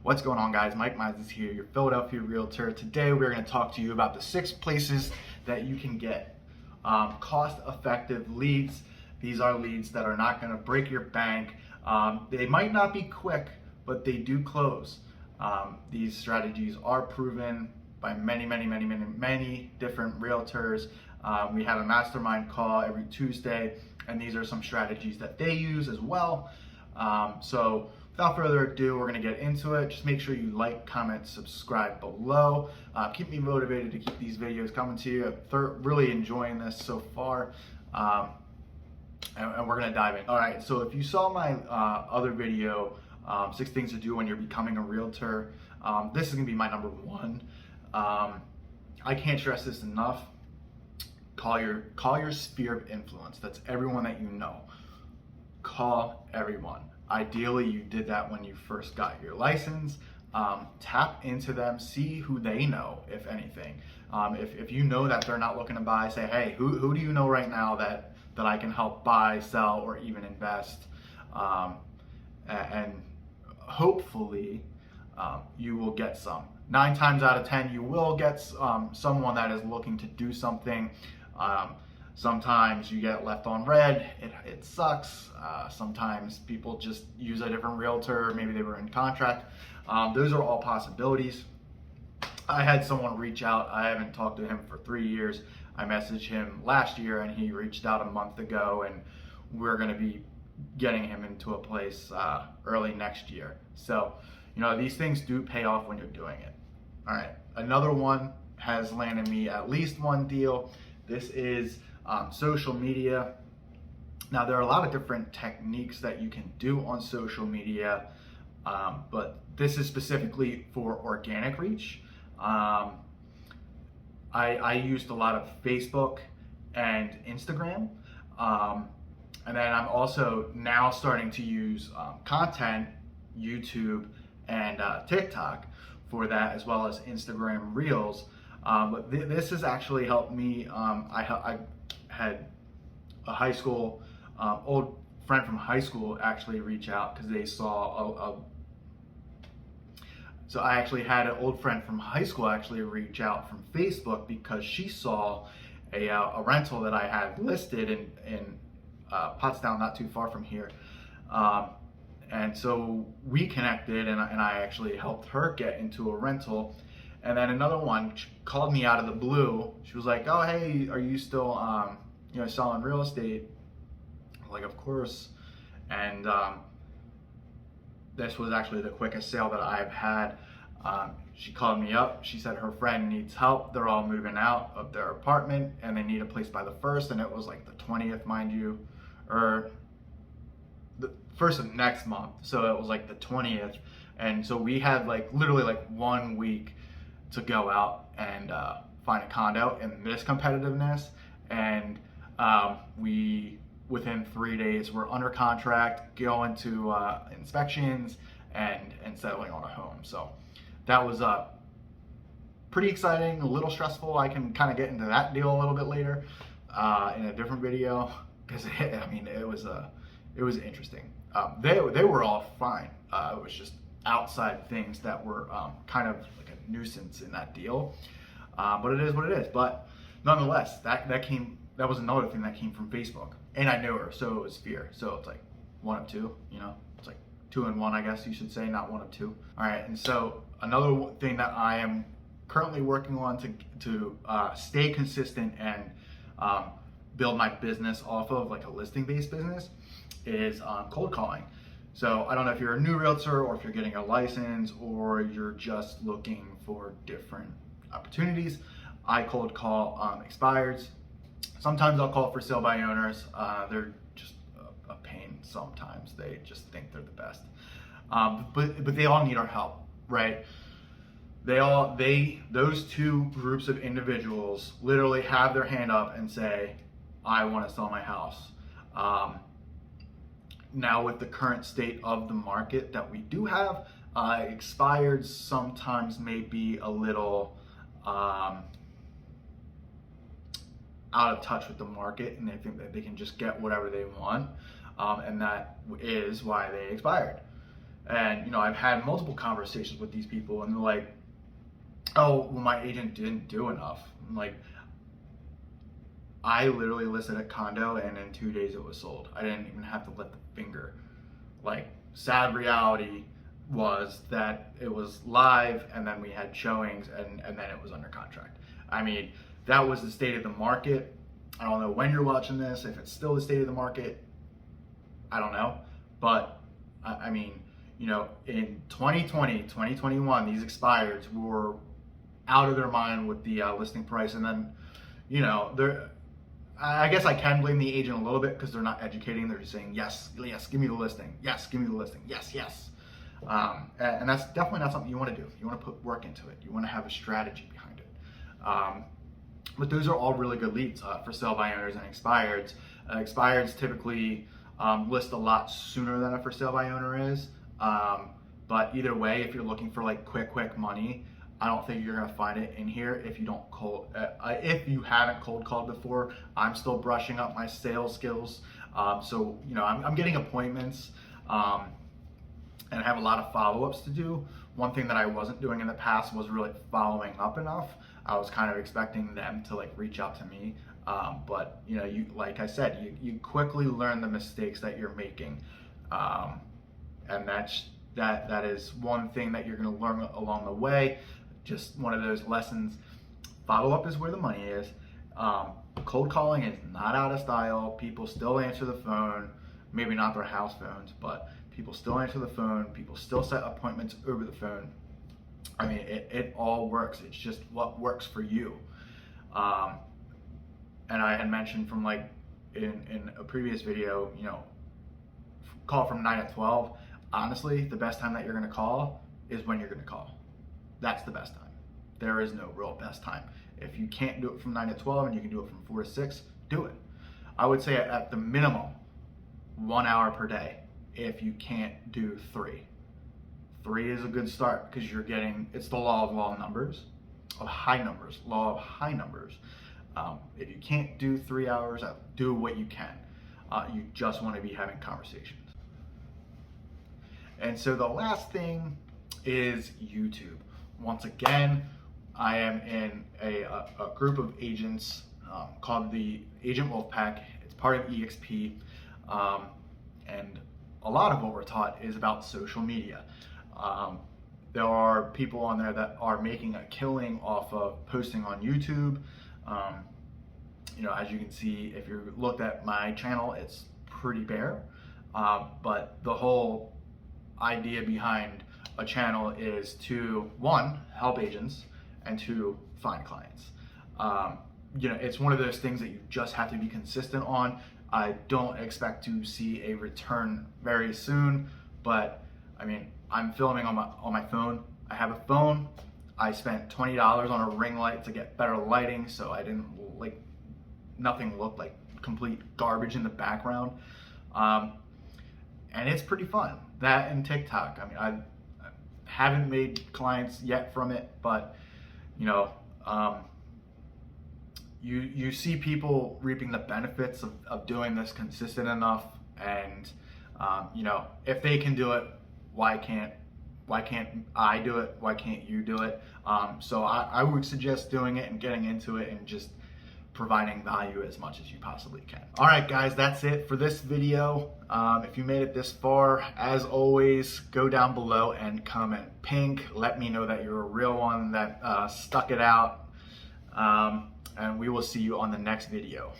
What's going on, guys? Mike.mizas here, your Philadelphia realtor. Today we're going to talk to you about the 6 places that you can get cost-effective leads. These are leads that are not going to break your bank. They might not be quick, but they do close. These strategies are proven by many different realtors. We have a mastermind call every Tuesday, and these are some strategies that they use as well. So without further ado, we're going to get into it. Just make sure you like, comment, subscribe below. Keep me motivated to keep these videos coming to you. I'm really enjoying this so far. And we're going to dive in. All right, so if you saw my other video, 6 things to do when you're becoming a realtor, this is going to be my number 1. I can't stress this enough. Call your sphere of influence. That's everyone that you know. Call everyone. Ideally, you did that when you first got your license. Tap into them, see who they know, if anything. If you know that they're not looking to buy, say, hey, who do you know right now that I can help buy, sell, or even invest? And hopefully you will get some. 9 times out of 10, you will get someone that is looking to do something. Sometimes you get left on red, it sucks. Sometimes people just use a different realtor, maybe they were in contract. Those are all possibilities. I had someone reach out. I haven't talked to him for 3 years. I messaged him last year and he reached out a month ago, and we're gonna be getting him into a place early next year. So, these things do pay off when you're doing it. All right, another one has landed me at least 1 deal. This is social media. Now, there are a lot of different techniques that you can do on social media, but this is specifically for organic reach. I used a lot of Facebook and Instagram, and then I'm also now starting to use content, YouTube and TikTok for that, as well as Instagram Reels. But this has actually helped me. I had a high school, old friend from high school actually reach out because they saw so I actually had an old friend from high school actually reach out from Facebook because she saw a rental that I had listed in Pottstown, not too far from here. And so we connected, and I actually helped her get into a rental. And then another one called me out of the blue. She was like, "Oh, hey, are you still, selling real estate?" I'm like, "Of course." And this was actually the quickest sale that I've had. She called me up. She said her friend needs help. They're all moving out of their apartment, and they need a place by the 1st. And it was like the 20th, mind you, or the 1st of next month. So it was like the 20th. And so we had literally 1 week to go out and find a condo in this competitiveness, and we within 3 days we're under contract, going to inspections and settling on a home. So that was pretty exciting, a little stressful. I can kind of get into that deal a little bit later in a different video, because it was interesting. They were all fine. It was just outside things that were kind of like a nuisance in that deal, but it is what it is. But nonetheless, that was another thing that came from Facebook, and I knew her, so it was fear. So it's like 1 of 2, it's like 2 and 1, I guess you should say, not 1 of 2. All right, and so another thing that I am currently working on to stay consistent and build my business off of, like a listing-based business, is cold calling. So I don't know if you're a new realtor, or if you're getting a license, or you're just looking for different opportunities. I cold call expireds. Sometimes I'll call for sale by owners. They're just a pain sometimes. They just think they're the best. But they all need our help, right? Those 2 groups of individuals literally have their hand up and say, "I want to sell my house." Now, with the current state of the market that we do have, expireds sometimes may be a little out of touch with the market, and they think that they can just get whatever they want, and that is why they expired. And, you know, I've had multiple conversations with these people, and they're like, oh, well, my agent didn't do enough. I'm like, I literally listed a condo, and in 2 days it was sold. I didn't even have to lift a finger. Like, sad reality was that it was live, and then we had showings, and then it was under contract. I mean, that was the state of the market. I don't know when you're watching this, if it's still the state of the market, I don't know. But, I mean, you know, in 2020, 2021, these expireds were out of their mind with the listing price. And then, you know, I guess I can blame the agent a little bit because they're not educating. They're just saying, yes, yes, give me the listing. Yes, give me the listing. Yes, yes. And that's definitely not something you want to do. You want to put work into it. You want to have a strategy behind it. But those are all really good leads for sale by owners and expireds. Expireds typically list a lot sooner than a for sale by owner is. But either way, if you're looking for like quick money, I don't think you're gonna find it in here if you don't if you haven't cold called before. I'm still brushing up my sales skills. So, you know, I'm getting appointments and I have a lot of follow-ups to do. One thing that I wasn't doing in the past was really following up enough. I was kind of expecting them to like reach out to me. But, you know, like I said, you quickly learn the mistakes that you're making. And that is one thing that you're going to learn along the way. Just one of those lessons. Follow up is where the money is. Cold calling is not out of style. People still answer the phone, maybe not their house phones, but people still answer the phone. People still set appointments over the phone. I mean, it all works. It's just what works for you. And I had mentioned from like in a previous video, you know, call from 9 to 12. Honestly, the best time that you're going to call is when you're going to call. That's the best time. There is no real best time. If you can't do it from 9 to 12 and you can do it from 4 to 6, do it. I would say at the minimum, 1 hour per day. If you can't do 3. 3 is a good start because you're getting, it's the law of high numbers. If you can't do 3 hours, do what you can. You just want to be having conversations. And so the last thing is YouTube. Once again, I am in a group of agents called the Agent Wolfpack. It's part of EXP. And a lot of what we're taught is about social media. There are people on there that are making a killing off of posting on YouTube. You know, as you can see, if you looked at my channel, it's pretty bare. But the whole idea behind a channel is to, 1, help agents, and 2, find clients. You know, it's one of those things that you just have to be consistent on. I don't expect to see a return very soon, but I mean, I'm filming on my phone. I have a phone. I spent $20 on a ring light to get better lighting, so I didn't nothing looked like complete garbage in the background. And it's pretty fun. That and TikTok. I mean, I haven't made clients yet from it, but you know, you see people reaping the benefits of doing this consistent enough, and you know, if they can do it, why can't I do it? Why can't you do it? So I would suggest doing it and getting into it and just providing value as much as you possibly can. All right, guys, that's it for this video. If you made it this far, as always, go down below and comment pink. Let me know that you're a real one that stuck it out. And we will see you on the next video.